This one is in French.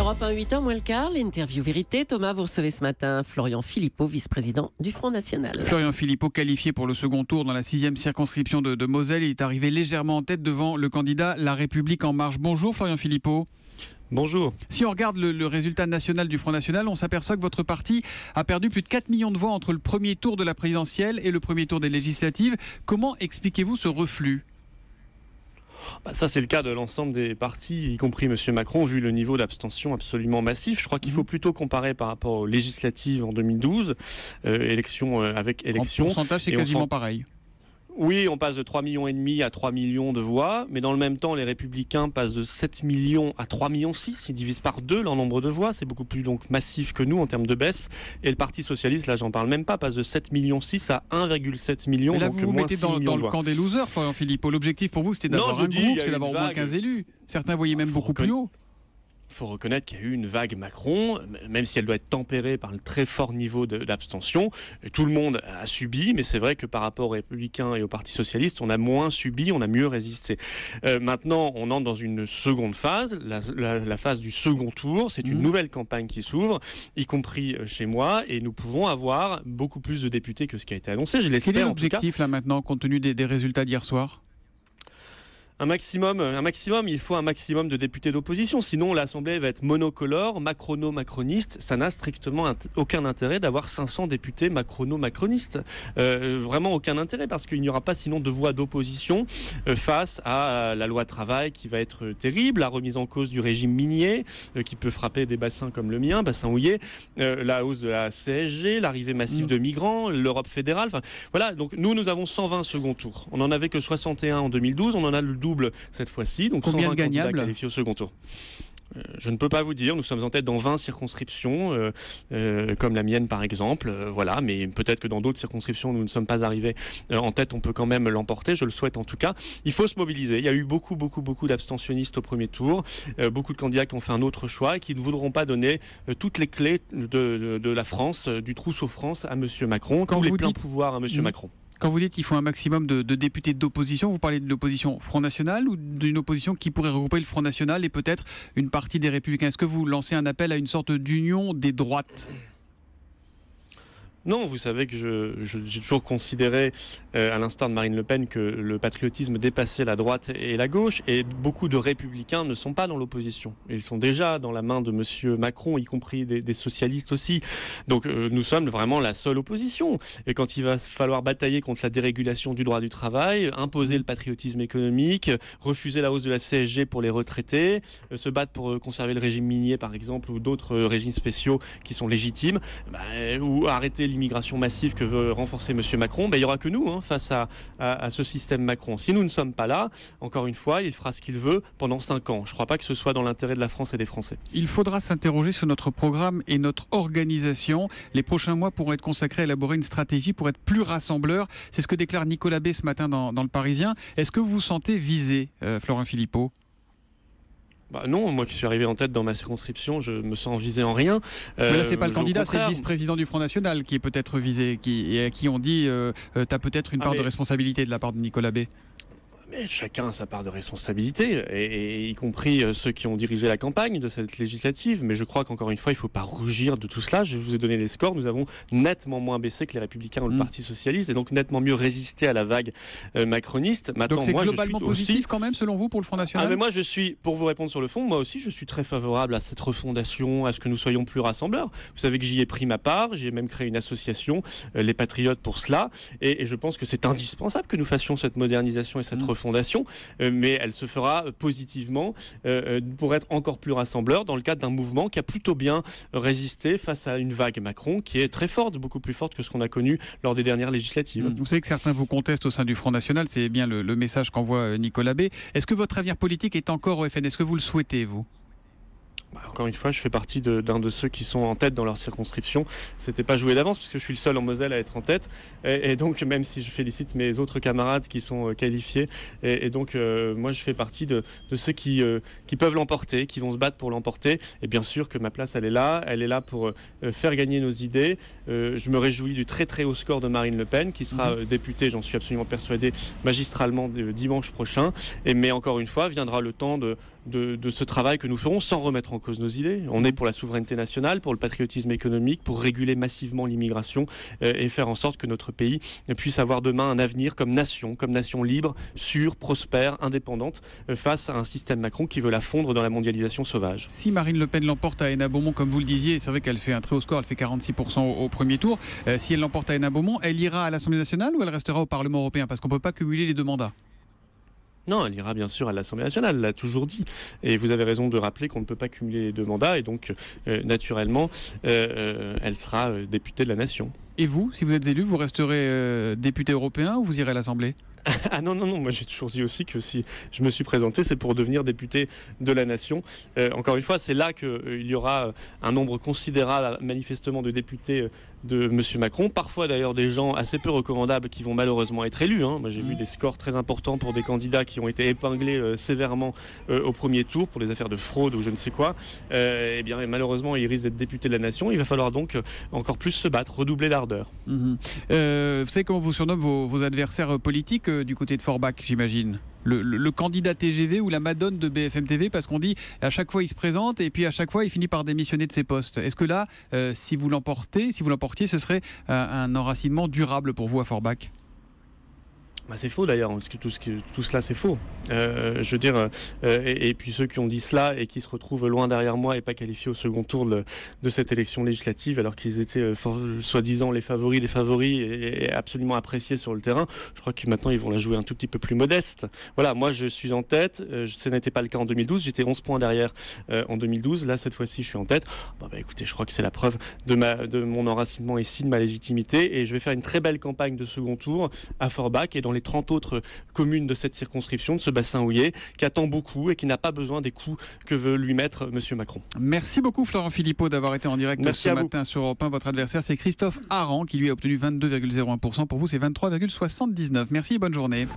Europe 1, 8h moins le quart, l'interview vérité. Thomas, vous recevez ce matin Florian Philippot, vice-président du Front National. Florian Philippot, qualifié pour le second tour dans la 6e circonscription de Moselle, il est arrivé légèrement en tête devant le candidat La République En Marche. Bonjour Florian Philippot. Bonjour. Si on regarde le résultat national du Front National, on s'aperçoit que votre parti a perdu plus de 4 millions de voix entre le premier tour de la présidentielle et le premier tour des législatives. Comment expliquez-vous ce reflux ? Ça, c'est le cas de l'ensemble des partis, y compris M. Macron, vu le niveau d'abstention absolument massif. Je crois qu'il faut plutôt comparer par rapport aux législatives en 2012, élection avec élection. En pourcentage, c'est quasiment pareil. Oui, on passe de 3,5 millions à 3 millions de voix, mais dans le même temps, les Républicains passent de 7 millions à 3,6 millions. Ils divisent par 2 leur nombre de voix. C'est beaucoup plus donc massif que nous en termes de baisse. Et le Parti Socialiste, là, j'en parle même pas, passe de 7,6 millions à 1,7 millions. Mais là, donc vous vous mettez dans le camp des losers, Florian Philippot. L'objectif pour vous, c'était d'avoir un groupe, c'est d'avoir au moins 15 élus. Certains voyaient même beaucoup plus haut. Il faut reconnaître qu'il y a eu une vague Macron, même si elle doit être tempérée par le très fort niveau d'abstention. Tout le monde a subi, mais c'est vrai que par rapport aux Républicains et au Parti Socialiste, on a moins subi, on a mieux résisté. Maintenant, on entre dans une seconde phase, la phase du second tour. C'est une nouvelle campagne qui s'ouvre, y compris chez moi, et nous pouvons avoir beaucoup plus de députés que ce qui a été annoncé. Je l'espère. Quel est l'objectif là maintenant, compte tenu des résultats d'hier soir ? Un maximum, il faut un maximum de députés d'opposition. Sinon, l'Assemblée va être monocolore, macrono-macroniste. Ça n'a strictement aucun intérêt d'avoir 500 députés macrono-macronistes. Vraiment aucun intérêt, parce qu'il n'y aura pas sinon de voix d'opposition face à la loi travail qui va être terrible, la remise en cause du régime minier qui peut frapper des bassins comme le mien, bassin houillé, la hausse de la CSG, l'arrivée massive de migrants, l'Europe fédérale. Enfin, voilà, donc nous avons 120 second tours. On n'en avait que 61 en 2012, on en a le double cette fois-ci, donc combien 120 de gagnables candidats qualifiés au second tour. Je ne peux pas vous dire, nous sommes en tête dans 20 circonscriptions, comme la mienne par exemple, voilà, mais peut-être que dans d'autres circonscriptions nous ne sommes pas arrivés en tête, on peut quand même l'emporter, je le souhaite en tout cas. Il faut se mobiliser, il y a eu beaucoup d'abstentionnistes au premier tour, beaucoup de candidats qui ont fait un autre choix et qui ne voudront pas donner toutes les clés de la France, du trousseau France à M. Macron, tous les pleins pouvoirs à M. Macron. Quand vous dites qu'il faut un maximum de députés d'opposition, vous parlez de l'opposition Front National ou d'une opposition qui pourrait regrouper le Front National et peut-être une partie des Républicains ? Est-ce que vous lancez un appel à une sorte d'union des droites ? Non, vous savez que j'ai toujours considéré, à l'instar de Marine Le Pen, que le patriotisme dépassait la droite et la gauche, et beaucoup de républicains ne sont pas dans l'opposition. Ils sont déjà dans la main de M. Macron, y compris des socialistes aussi. Donc nous sommes vraiment la seule opposition. Et quand il va falloir batailler contre la dérégulation du droit du travail, imposer le patriotisme économique, refuser la hausse de la CSG pour les retraités, se battre pour conserver le régime minier par exemple, ou d'autres régimes spéciaux qui sont légitimes, ou arrêter l'immigration massive que veut renforcer M. Macron, il n'y aura que nous face à ce système Macron. Si nous ne sommes pas là, encore une fois, il fera ce qu'il veut pendant 5 ans. Je ne crois pas que ce soit dans l'intérêt de la France et des Français. Il faudra s'interroger sur notre programme et notre organisation. Les prochains mois pourront être consacrés à élaborer une stratégie pour être plus rassembleur. C'est ce que déclare Nicolas B ce matin dans le Parisien. Est-ce que vous vous sentez visé, Florian Philippot ? Non, moi qui suis arrivé en tête dans ma circonscription, je me sens visé en rien. Mais là, c'est pas le candidat, c'est le vice-président du Front National qui est peut-être visé, et à qui on dit t'as peut-être une part de responsabilité de la part de Nicolas B. Mais chacun a sa part de responsabilité, et y compris ceux qui ont dirigé la campagne de cette législative. Mais je crois qu'encore une fois, il ne faut pas rougir de tout cela. Je vous ai donné les scores. Nous avons nettement moins baissé que les Républicains ou le Parti Socialiste, et donc nettement mieux résisté à la vague macroniste. Maintenant, donc c'est globalement positif quand même, selon vous, pour le Front National ? Mais moi, pour vous répondre sur le fond, moi aussi, je suis très favorable à cette refondation, à ce que nous soyons plus rassembleurs. Vous savez que j'y ai pris ma part. J'ai même créé une association, les Patriotes, pour cela. Et je pense que c'est indispensable que nous fassions cette modernisation et cette refondation, mais elle se fera positivement pour être encore plus rassembleur dans le cadre d'un mouvement qui a plutôt bien résisté face à une vague Macron qui est très forte, beaucoup plus forte que ce qu'on a connu lors des dernières législatives. Vous savez que certains vous contestent au sein du Front National, c'est bien le message qu'envoie Nicolas B. Est-ce que votre avenir politique est encore au FN ? Est-ce que vous le souhaitez, vous ? Encore une fois, je fais partie d'un de ceux qui sont en tête dans leur circonscription. C'était pas joué d'avance parce que je suis le seul en Moselle à être en tête. Et donc, même si je félicite mes autres camarades qui sont qualifiés, et donc moi je fais partie de ceux qui peuvent l'emporter, qui vont se battre pour l'emporter. Et bien sûr que ma place, elle est là pour faire gagner nos idées. Je me réjouis du très très haut score de Marine Le Pen, qui sera députée, j'en suis absolument persuadé, magistralement dimanche prochain. Mais encore une fois, viendra le temps de de ce travail que nous ferons sans remettre en cause nos idées. On est pour la souveraineté nationale, pour le patriotisme économique, pour réguler massivement l'immigration et faire en sorte que notre pays puisse avoir demain un avenir comme nation libre, sûre, prospère, indépendante, face à un système Macron qui veut la fondre dans la mondialisation sauvage. Si Marine Le Pen l'emporte à Hénin-Beaumont, comme vous le disiez, c'est vrai qu'elle fait un très haut score, elle fait 46% au premier tour. Si elle l'emporte à Hénin-Beaumont, elle ira à l'Assemblée nationale ou elle restera au Parlement européen? Parce qu'on ne peut pas cumuler les deux mandats. Non, elle ira bien sûr à l'Assemblée nationale, elle l'a toujours dit. Et vous avez raison de rappeler qu'on ne peut pas cumuler les deux mandats et donc, naturellement, elle sera députée de la nation. Et vous, si vous êtes élu, vous resterez député européen ou vous irez à l'Assemblée? Ah non, moi j'ai toujours dit aussi que si je me suis présenté, c'est pour devenir député de la nation. Encore une fois, c'est là qu'il y aura un nombre considérable manifestement de députés de M. Macron. Parfois d'ailleurs des gens assez peu recommandables qui vont malheureusement être élus. Moi j'ai vu des scores très importants pour des candidats qui ont été épinglés sévèrement au premier tour pour des affaires de fraude ou je ne sais quoi. Et bien malheureusement ils risquent d'être députés de la nation. Il va falloir donc encore plus se battre, redoubler d'ardeur. Vous savez comment vous surnomment vos adversaires politiques du côté de Forbach, j'imagine? Le candidat TGV ou la Madone de BFM TV, parce qu'on dit à chaque fois il se présente et puis à chaque fois il finit par démissionner de ses postes. Est-ce que là, si vous l'emportiez, ce serait un enracinement durable pour vous à Forbach? C'est faux d'ailleurs, parce que tout cela c'est faux. Je veux dire, et puis ceux qui ont dit cela et qui se retrouvent loin derrière moi et pas qualifiés au second tour de cette élection législative, alors qu'ils étaient soi-disant les favoris des favoris et absolument appréciés sur le terrain, je crois que maintenant ils vont la jouer un tout petit peu plus modeste. Voilà, moi je suis en tête, ce n'était pas le cas en 2012, j'étais 11 points derrière en 2012, là cette fois-ci je suis en tête. Écoutez, je crois que c'est la preuve de mon enracinement ici, de ma légitimité, et je vais faire une très belle campagne de second tour à Forbach et dans les 30 autres communes de cette circonscription, de ce bassin houiller, qui attend beaucoup et qui n'a pas besoin des coups que veut lui mettre M. Macron. Merci beaucoup Florent Philippot d'avoir été en direct ce matin sur Europe 1. Votre adversaire, c'est Christophe Arran qui lui a obtenu 22,01%. Pour vous, c'est 23,79%. Merci et bonne journée.